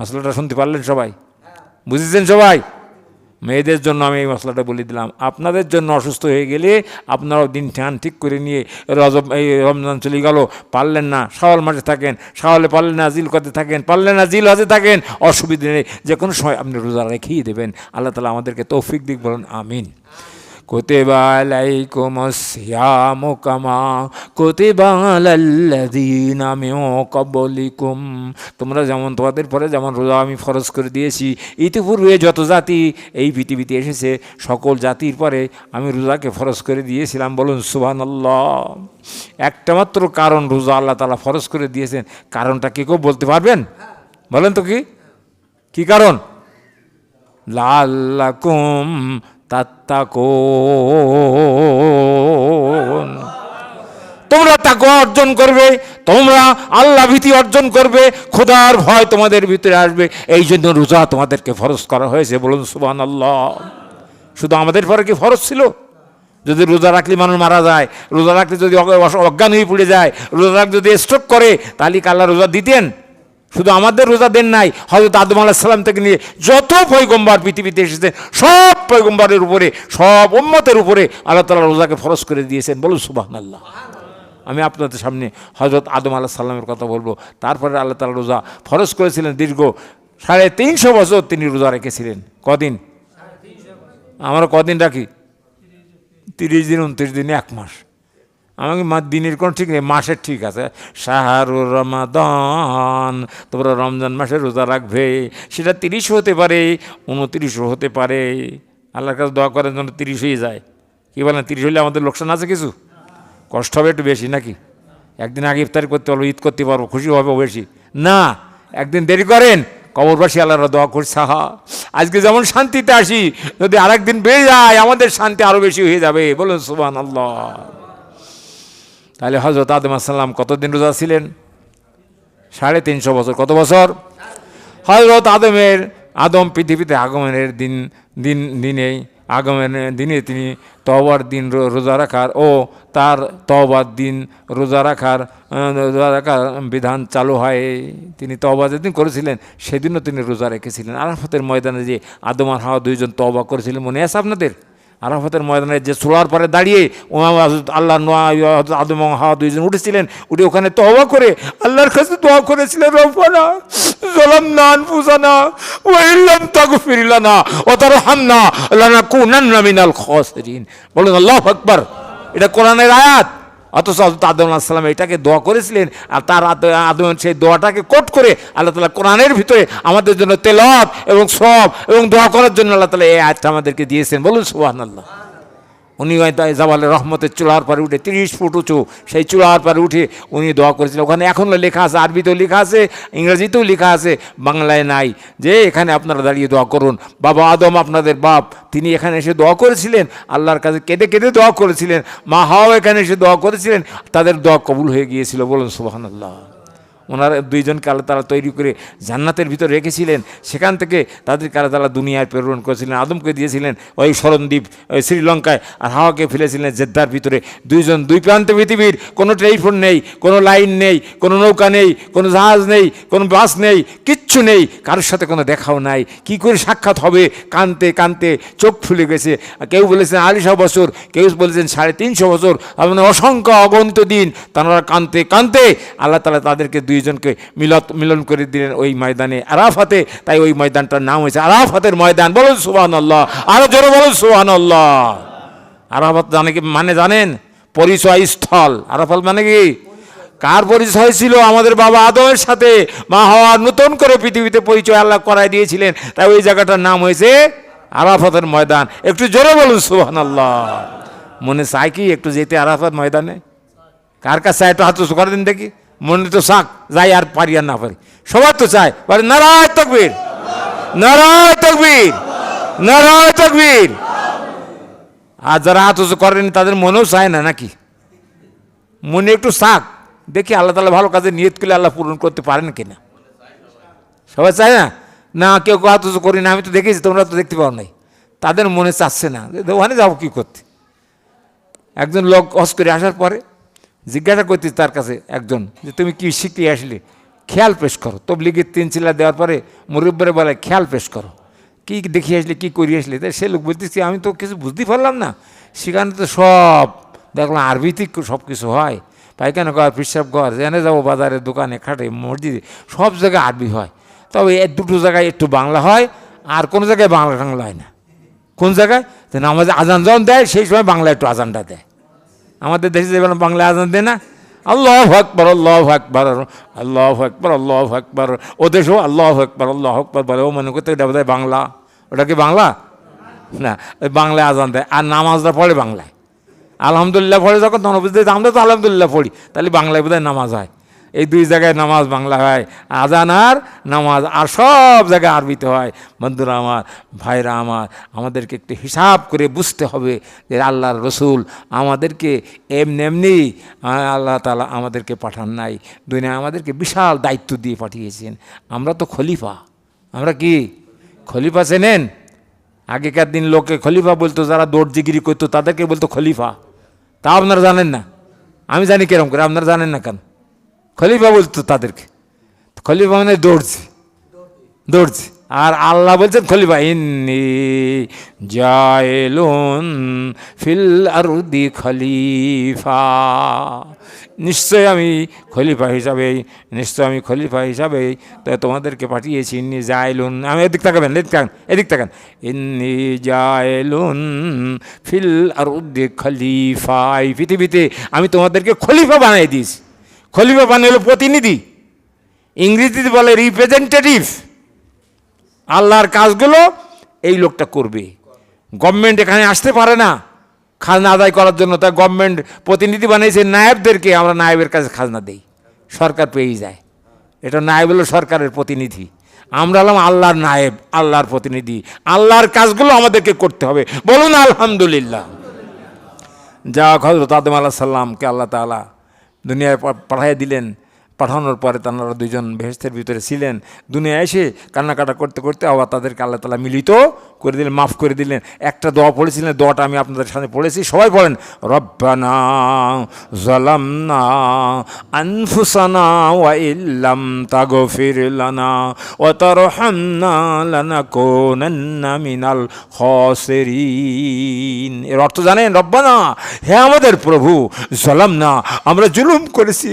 মশলাটা শুনতে পারলেন সবাই? বুঝেছেন সবাই? মেয়েদের জন্য আমি এই মশলাটা বলে দিলাম। আপনাদের জন্য অসুস্থ হয়ে গেলে আপনারাও দিন ঠান ঠিক করে নিয়ে এই রমজান চলে গেল, পারলেন না শাওয়াল মাসে থাকেন, শাওয়ালে পারলেন না জিল কতে থাকেন, পারলেন না জিল হজে থাকেন, অসুবিধা নেই, যে কোনো সময় আপনি রোজা রেখেই দেবেন। আল্লাহ তাআলা আমাদেরকে তৌফিক দিক, বলুন আমিন। কুতিবা আলাইকুমুস সিয়ামু কামা কুতিবা আলাল্লাযীনা মিন ক্বাবলিকুম, তোমরা যেমন, তোমাদের পরে যেমন রোজা আমি ফরজ করে দিয়েছি। ইতিপূর্বে যত জাতি এই পৃথিবীতে এসেছে সকল জাতির পরে আমি রোজাকে ফরজ করে দিয়েছিলাম, বলুন সুবহানাল্লাহ। একটা মাত্র কারণ রোজা আল্লাহ তাআলা ফরজ করে দিয়েছেন, কারণটা কি কেউ বলতে পারবেন? বলেন তো কি কারণ? লাআল্লাকুম তাত্তাকুন, তোমরা তাকওয়া অর্জন করবে, তোমরা আল্লাহ ভীতি অর্জন করবে, খোদার ভয় তোমাদের ভিতরে আসবে, এই জন্য রোজা তোমাদেরকে ফরজ করা হয়েছে, বলুন সুবহানাল্লাহ। শুধু আমাদের পরে কি ফরজ ছিল? যদি রোজা রাখলে মানুষ মারা যায়, রোজা রাখলে যদি অজ্ঞান হয়ে পড়ে যায়, রোজা রাখলে যদি স্ট্রোক করে, তাহলে কি আল্লাহ রোজা দিতেন? শুধু আমাদের রোজা দেন নাই, হযরত আদম আলাইহিস সালাম থেকে নিয়ে যত পয়গম্বর পৃথিবীতে এসেছেন সব পয়গম্বরের উপরে, সব উম্মতের উপরে আল্লাহ তাআলা রোজাকে ফরজ করে দিয়েছেন, বলুন সুবহানাল্লাহ। আমি আপনাদের সামনে হযরত আদম আলাইহিস সালামের কথা বলবো। তারপরে আল্লাহ তাআলা রোজা ফরজ করেছিলেন, দীর্ঘ 350 বছর তিনি রোজা রেখেছিলেন। কদিন? আমরা কদিন রাখি? 30 দিন, 29 দিন, 1 মাস। আমাকে দিনের কোনো ঠিক নেই, মাসের ঠিক আছে। শাহরুর রমাদান, তোমরা রমজান মাসে রোজা রাখবে, সেটা 30 হতে পারে, 29 হতে পারে। আল্লাহর কাছে দোয়া করার জন্য 30 হয়ে যায়। কী বলেন? 30 হলে আমাদের লোকসান আছে কিছু? কষ্ট হবে একটু বেশি নাকি? একদিন আগে ইফতারি করতে পারবো, ঈদ করতে পারবো, খুশি হবে বেশি না। একদিন দেরি করেন, কবরবাসী আল্লাহর দোয়া করছি, সাহা আজকে যেমন শান্তিতে আসি, যদি আরেকদিন বেড়ে যায় আমাদের শান্তি আরও বেশি হয়ে যাবে, বলুন সুবহানাল্লাহ। তাহলে হযরত আদম আলাইহিস সালাম কতদিন রোজা ছিলেন? 350 বছর। কত বছর? হযরত আদম পৃথিবীতে আগমনের দিনে তিনি তওবার দিন রোজা রাখার ও তার তওবার দিন রোজা রাখার বিধান চালু হয়। তিনি তওবা যেদিন করেছিলেন সেদিনও তিনি রোজা রেখেছিলেন। আরাফাতের ময়দানে যে আদম আর হাওয়া দুইজন তওবা করেছিলেন, মনে আছে আপনাদের? আরাফাতের ময়দানে যে চূড়ার পরে দাঁড়িয়ে আল্লাহ আদম এবং হাওয়া দুইজন উঠেছিলেন, উঠে ওখানে তওবা করে আল্লাহর কাছে দোয়া করেছিলেন, রব্বানা যালামনা আনফুসানা ওয়া ইল্লাম তাগফির লানা ওয়া তারহামনা লানাকুনান্না মিনাল খাসিরিন। বলুন আল্লাহু আকবার। এটা কোরআনের আয়াত। অথচ আদম আলাইহিস সালাম এটাকে দোয়া করেছিলেন, আর তার আদমের সেই দোয়াটাকে কোট করে আল্লাহ তাআলা কোরআনের ভিতরে আমাদের জন্য তেলাওয়াত এবং সওয়াব এবং দোয়া করার জন্য আল্লাহ তাআলা এই আয়াতটা আমাদেরকে দিয়েছেন, বলুন সুবহানাল্লাহ। উনি জাবালে রহমতের চূড়ার পারে উঠে 30 ফুট উঁচু সেই চূড়ার পারে উঠে উনি দোয়া করেছিলেন। ওখানে এখনও লেখা আছে, আরবিতেও লেখা আছে, ইংরেজিতেও লেখা আছে, বাংলায় নাই, যে এখানে আপনারা দাঁড়িয়ে দোয়া করুন। বাবা আদম, আপনাদের বাপ, তিনি এখানে এসে দোয়া করেছিলেন, আল্লাহর কাছে কেঁদে কেঁদে দোয়া করেছিলেন। মা হাওয়া এখানে এসে দোয়া করেছিলেন, তাদের দোয়া কবুল হয়ে গিয়েছিল, বলুন সুবহানাল্লাহ। ওনারা দুইজনকে আল্লাহ তাআলা তৈরি করে জান্নাতের ভিতরে রেখেছিলেন, সেখান থেকে তাদেরকে আল্লাহ তাআলা দুনিয়ায় প্রেরণ করেছিলেন। আদমকে দিয়েছিলেন ওই স্মরণদ্বীপ শ্রীলঙ্কায়, আর হাওয়াকে ফেলেছিলেন জেদ্দার ভিতরে। দুইজন দুই প্রান্তে পৃথিবীর, কোনো টেলিফোন নেই, কোনো লাইন নেই, কোনো নৌকা নেই, কোনো জাহাজ নেই, কোনো বাস নেই, কিচ্ছু নেই, কারোর সাথে কোনো দেখাও নাই। কি করে সাক্ষাৎ হবে? কানতে কানতে চোখ ফুলে গেছে। কেউ বলেছেন 250 বছর, কেউ বলেছেন 350 বছর, মানে অসংখ্য অগণিত দিন তারা কানতে কানতে আল্লাহ তাআলা তাদেরকে দুইজনকে মিলন করে দিলেন ওই ময়দানে আরাফাতে। তাই ওই ময়দানটার নাম হয়েছে আরাফাতের ময়দান, বলুন সুবহানাল্লাহ। আরো জোরে বলুন সুবহানাল্লাহ। আরাফাত মানে জানেন? পরিচয় স্থল। আরাফাত মানে কি? কার পরিচয় ছিল? আমাদের বাবা আদমের সাথে মা হাওয়া নতুন করে পৃথিবীতে পরিচয় আল্লাহ করাই দিয়েছিলেন। তাই ওই জায়গাটার নাম হয়েছে আরাফাতের ময়দান। একটু জোরে বলুন সুবহানাল্লাহ। মনে চায় কি একটু যেতে আরাফাত ময়দানে? কার কাছে চায়? একটু হাত উঁচু করে দিন দেখি। মনে তো শাক, যাই আর পারি আর না পারি, সবার তো চায়। বলে নারায়ে তাকবীর, নারায়ে তাকবীর, নারায়ে তাকবীর। আর যারা হাত উঁচু করেন তাদের মনেও চায় না নাকি? মনে একটু শাক, দেখি আল্লাহ তাআলা ভালো কাজে নিয়ত করলে আল্লাহ পূরণ করতে পারেন কিনা। সবাই চায় না? না, কেউ হাত উঁচু করি না, আমি তো দেখেছি, তোমরা তো দেখতে পাও নাই। তাদের মনে চাচ্ছে না, ওখানে যাবো কী করতে। একজন লোক হজ করে আসার পরে জিজ্ঞাসা করতে তার কাছে একজন, যে তুমি কি শিখতে আসলে, খেয়াল পেশ করো। তবলিগের 3 চিল্লা দেওয়ার পরে মুরব্বীরা বলে খেয়াল পেশ করো, কী দেখিয়ে আসলে, কী করিয়ে আসলে। তাই সে লোক বলতেছি আমি তো কিছু বুঝতেই পারলাম না, সেখানে তো সব দেখলাম আরবিতে সব কিছু হয়, পায়খানা ঘর, পেশাব ঘর, জেনে যাবো বাজারে, দোকানে, খাটে, মসজিদে, সব জায়গায় আরবি হয়। তবে 1-2 জায়গায় একটু বাংলা হয়, আর কোনো জায়গায় বাংলা টাংলা হয় না। কোন জায়গায়? তো নামাজে আজান যখন দেয় সেই সময় বাংলা একটু আজানটা দেয়। আমাদের দেশে যেমন বাংলা আজান দেয় না, আল্লাহু আকবার, আল্লাহু আকবার, আল্লাহু আকবার, আল্লাহু আকবার, ও দেশেও আল্লাহু আকবার, আল্লাহু আকবার বলে। ও মনে করতে এটা বোধহয় বাংলা। ওটা কি বাংলা? না, ওই বাংলায় আজান দেয়, আর নামাজটা পড়ে বাংলায়। আলহামদুলিল্লাহ পড়ে যখন, তখন বুঝতে আমরা তো আলহামদুলিল্লাহ পড়ি, তাহলে বাংলায় বোধহয় নামাজ হয়। এই 2 জায়গায় নামাজ বাংলা হয়, আজান আর নামাজ, আর সব জায়গায় আরবিতে হয়। বন্ধুরা আমার, ভাইরা আমার, আমাদেরকে একটু হিসাব করে বুঝতে হবে যে আল্লাহর রসুল আমাদেরকে এমনি আল্লাহ তাআলা আমাদেরকে পাঠান নাই, দুনিয়া আমাদেরকে বিশাল দায়িত্ব দিয়ে পাঠিয়েছেন। আমরা তো খলিফা। আমরা কি খলিফা চেনেন? আগেকার দিন লোকে খলিফা বলতো, যারা দর্জিগিরি করতো তাদেরকে বলতো খলিফা। তা আপনারা জানেন না? আমি জানি কেরম করে, আপনারা জানেন না কেন? খলিফা বলতো তাদেরকে। খলিফা মানে দর্জি, দর্জি। আর আল্লাহ বলছেন খলিফা, ইন্নী জাইলুন ফিল আরদি খলিফা, নিশ্চয় আমি খলিফা হিসাবেই, নিশ্চয় আমি খলিফা হিসাবেই তো তোমাদেরকে পাঠিয়েছি। ইন্নী জাইলুন, আমি এদিক তাকাবেন, এদিক তাকান, ইন্নী জাইলুন ফিল আরদি খলিফা, এই পৃথিবীতে আমি তোমাদেরকে খলিফা বানিয়ে দিয়েছি। খলিফা মানে হলো প্রতিনিধি, ইংরেজিতে বলে রিপ্রেজেন্টেটিভ। আল্লাহর কাজগুলো এই লোকটা করবে। গভর্নমেন্ট এখানে আসতে পারে না খাজনা আদায় করার জন্য, তাই গভর্নমেন্ট প্রতিনিধি বানিয়েছে নায়েবদেরকে। আমরা নায়েবের কাছে খাজনা দেই, সরকার পেয়েই যায়। এটা নায়েব হলো সরকারের প্রতিনিধি, আমরা হলাম আল্লাহর নায়েব, আল্লাহর প্রতিনিধি। আল্লাহর কাজগুলো আমাদেরকে করতে হবে, বলুন আলহামদুলিল্লাহ। যা হযরত আদম আলাইহিস সালামকে আল্লাহ তাআলা দুনিয়ায় পাঠিয়ে দিলেন, পাঠানোর পরে তারা 2জন বেহেশতের ভিতরে ছিলেন। দুনিয়ায় এসে কান্নাকাটা করতে করতে আবার তাদেরকে আল্লাহ তাআলা মিলিত করে দিলেন, মাফ করে দিলেন। একটা দোয়া পড়েছিলেন, দোয়াটা আমি আপনাদের সামনে পড়েছি, সবাই পড়েন। রব্বানা যালামনা আনফুসানা ওয়া ইল্লাম তাগফির লানা ওয়া তারহামনা লানাকুনান্না মিনাল খাসিরিন। এর অর্থ জানেন? রব্বানা, হে আমাদের প্রভু, যালামনা, আমরা জুলুম করেছি,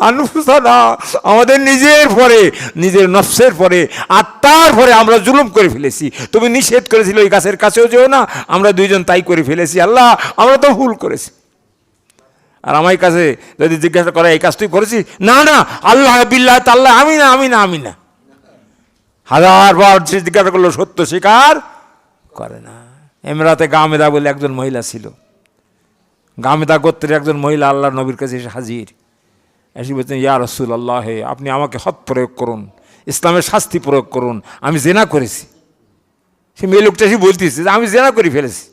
আনফুসানা, আমাদের নিজের পরে, নিজের নফসের পরে, আত্মার পরে আমরা জুলুম করে ফেলেছি। তুমি নিষেধ করেছিল এই গাছের কাছেও যেও না, আমরা 2জন তাই করে ফেলেছি। আল্লাহ, আমরা তো ভুল করেছি। আর আমার কাছে যদি জিজ্ঞাসা করে এই কাজ তুই করেছিস, না না, আল্লাহ বিল্লাহ তাল্লাহ, আমি না, আমি না, আমি না। 1000 বার জিজ্ঞাসা করলো, সত্য স্বীকার করে না। এমরাতে গামেদা বলে একজন মহিলা ছিল। গামেদা গোত্রের একজন মহিলা আল্লাহ নবীর কাছে এসে হাজির। এসে বলছেন, ইয়া রাসূলুল্লাহ, হে আপনি আমাকে হদ প্রয়োগ করুন, ইসলামের শাস্তি প্রয়োগ করুন, আমি জেনা করেছি। সে মেয়ে লোকটা এসে বলতেছে যে আমি জেনা করে ফেলেছি।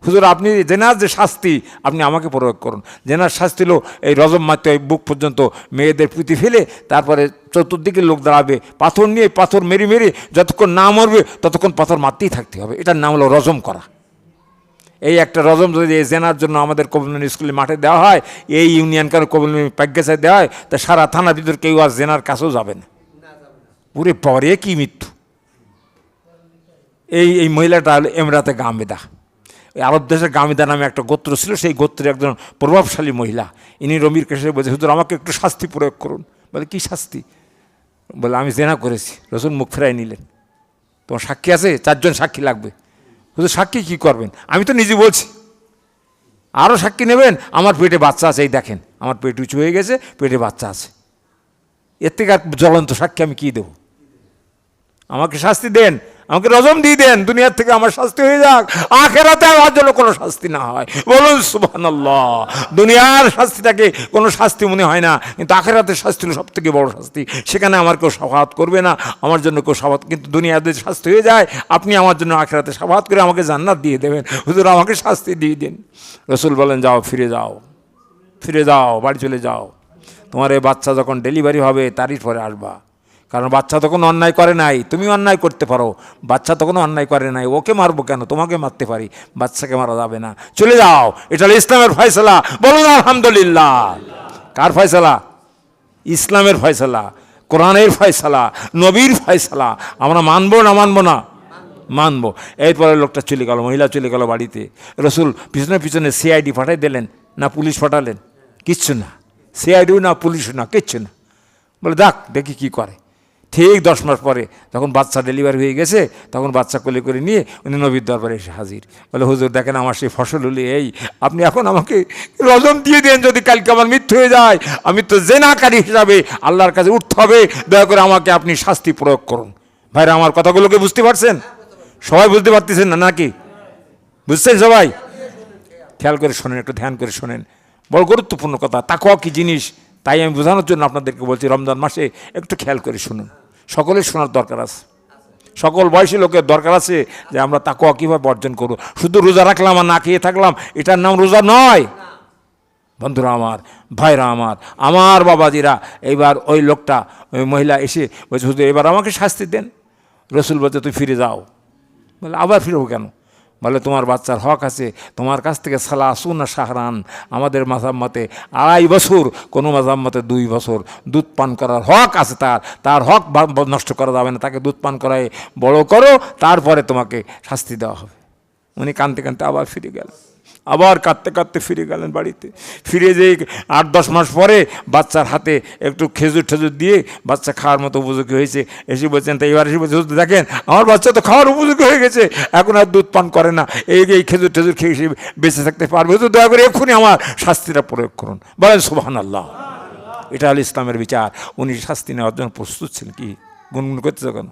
হুজুর, আপনি জেনার যে শাস্তি আপনি আমাকে প্রয়োগ করুন। জেনার শাস্তি হলো এই রজম মারতে হয়, বুক পর্যন্ত মেয়েদের পুঁতি ফেলে, তারপরে চতুর্দিকে লোক দাঁড়াবে, পাথর নিয়ে, পাথর মেরে মেরে যতক্ষণ না মরবে ততক্ষণ পাথর মারতেই থাকতে হবে। এটার নাম হলো রজম করা। এই একটা রজম যদি এই জেনার জন্য আমাদের কবিলমনি স্কুলে মাঠে দেওয়া হয়, এই ইউনিয়ন কারো কবিলমনি প্যাকেজে দেওয়া হয়, তা সারা থানার ভিতর কেউ আর জেনার কাছেও যাবে না। পুরে পরে কি মৃত্যু। এই মহিলাটা হলো এমরাতে গামেদা। আরব দেশের গামেদা নামে একটা গোত্র ছিল, সেই গোত্রের একজন প্রভাবশালী মহিলা। ইনি নবীর কাছে বলছে, হুজুর আমাকে একটু শাস্তি প্রয়োগ করুন। বলে, কি শাস্তি? বলে, আমি জেনা করেছি। রাসূল মুখ ফেরাই নিলেন। তোমার সাক্ষী আছে? 4 জন সাক্ষী লাগবে। হুজুর, সাক্ষী কী করবেন? আমি তো নিজে বলছি। আরও সাক্ষী নেবেন? আমার পেটে বাচ্চা আছে, এই দেখেন আমার পেট উঁচু হয়ে গেছে, পেটে বাচ্চা আছে। এর থেকে আর জ্বলন্ত সাক্ষী আমি কী দেবো? আমাকে শাস্তি দেন, আমাকে রজম দিয়ে দেন, দুনিয়ার থেকে আমার শাস্তি হয়ে যাক, আখেরাতে আমার জন্য কোনো শাস্তি না হয়। বলুন সুবহানাল্লাহ। দুনিয়ার শাস্তিটাকে কোনো শাস্তি মনে হয় না, কিন্তু আখেরাতের শাস্তি হলো সব থেকে বড় শাস্তি। সেখানে আমার কেউ শাফাআত করবে না, আমার জন্য কেউ শাফাআত, কিন্তু দুনিয়াতে শাস্তি হয়ে যায়, আপনি আমার জন্য আখেরাতে শাফাআত করে আমাকে জান্নাত দিয়ে দেবেন। হুজুর, আমাকে শাস্তি দিয়ে দিন। রাসূল বলেন, যাও, ফিরে যাও, ফিরে যাও, বাড়ি চলে যাও। তোমার এই বাচ্চা যখন ডেলিভারি হবে তারই পরে আসবা। কারণ বাচ্চা তখন অন্যায় করে নাই, তুমি অন্যায় করতে পারো। বাচ্চা তখন অন্যায় করে নাই, ওকে মারবো কেন? তোমাকে মারতে পারি, বাচ্চাকে মারা যাবে না। চলে যাও, এটা হলো ইসলামের ফয়সালা। বলুন আলহামদুলিল্লাহ। কার ফয়সালা? ইসলামের ফয়সালা। কোরআনের ফয়সালা, নবীর ফয়সালা আমরা মানবো না মানবো না? মানবো। এরপরে লোকটা চলে গেল, মহিলা চলে গেল বাড়িতে। রসুল পিছনে পিছনে সিআইডি পাঠাই দিলেন, না পুলিশ পাঠালেন? কিচ্ছু না, সিআইডিও না, পুলিশও না, কিচ্ছু না। বলে দেখি কি করে। ঠিক 10 মাস পরে যখন বাচ্চা ডেলিভারি হয়ে গেছে, তখন বাচ্চা কোলে করে নিয়ে উনি নবীর দরবারে এসে হাজির। বলে হুজুর দেখেন আমার সেই ফসল হলে এই, আপনি এখন আমাকে রজম দিয়ে দেন, যদি কালকে আমার মৃত্যু হয়ে যায় আমি তো জেনাকারী হিসাবে আল্লাহর কাছে উঠতে হবে, দয়া করে আমাকে আপনি শাস্তি প্রয়োগ করুন। ভাইরা আমার কথাগুলোকে বুঝতে পারছেন? সবাই বুঝতে পারতেছেন না নাকি? বুঝছেন সবাই? খেয়াল করে শোনেন, একটু ধ্যান করে শোনেন, বড় গুরুত্বপূর্ণ কথা। তাকওয়া কি জিনিস তাই আমি বোঝানোর জন্য আপনাদেরকে বলছি। রমজান মাসে একটু খেয়াল করে শুনুন, সকলের শোনার দরকার আছে, সকল বয়সী লোকের দরকার আছে যে আমরা তাকওয়া কীভাবে অর্জন করব। শুধু রোজা রাখলাম আর না খেয়ে থাকলাম, এটার নাম রোজা নয়। বন্ধুরা আমার, ভাইরা আমার, আমার বাবাজিরা, এইবার ওই লোকটা, ওই মহিলা এসে বলছে হুজুর এবার আমাকে শাস্তি দেন। রসুল বলছে তুই ফিরে যাও। বলে আবার ফিরবো কেন? বলে তোমার বাচ্চার হক আছে, তোমার কাছ থেকে সালাসুনা শাহরান, আমাদের মাঝাম্মতে 2.5 বছর, কোনো মাঝাম্মতে 2 বছর দুধ পান করার হক আছে। তার হক নষ্ট করা যাবে না, তাকে দুধ পান করায় বড় করো, তারপরে তোমাকে শাস্তি দেওয়া হবে। উনি কাঁদতে কাঁদতে আবার ফিরে গেলেন, আবার কাঁদতে কাঁদতে ফিরে গেলেন বাড়িতে। ফিরে যেয়ে 8-10 মাস পরে বাচ্চার হাতে একটু খেজুর ঠেজুর দিয়ে বাচ্চা খাওয়ার মতো উপযোগী হয়েছে। এসে বলছেন, তাই এবার এসে বলছে দেখেন আমার বাচ্চা তো খাওয়ার উপযোগী হয়ে গেছে, এখন আর দুধ পান করে না, এই খেজুর ঠেজুর খেয়ে সে বেঁচে থাকতে পারবে, তো দয়া করে এক্ষুনি আমার শাস্তিটা প্রয়োগ করুন। বলেন সুবহানাল্লাহ। এটা হল ইসলামের বিচার। উনি শাস্তি নেওয়ার জন্য প্রস্তুত ছিলেন। কি গুনগুন করতেছ কেন?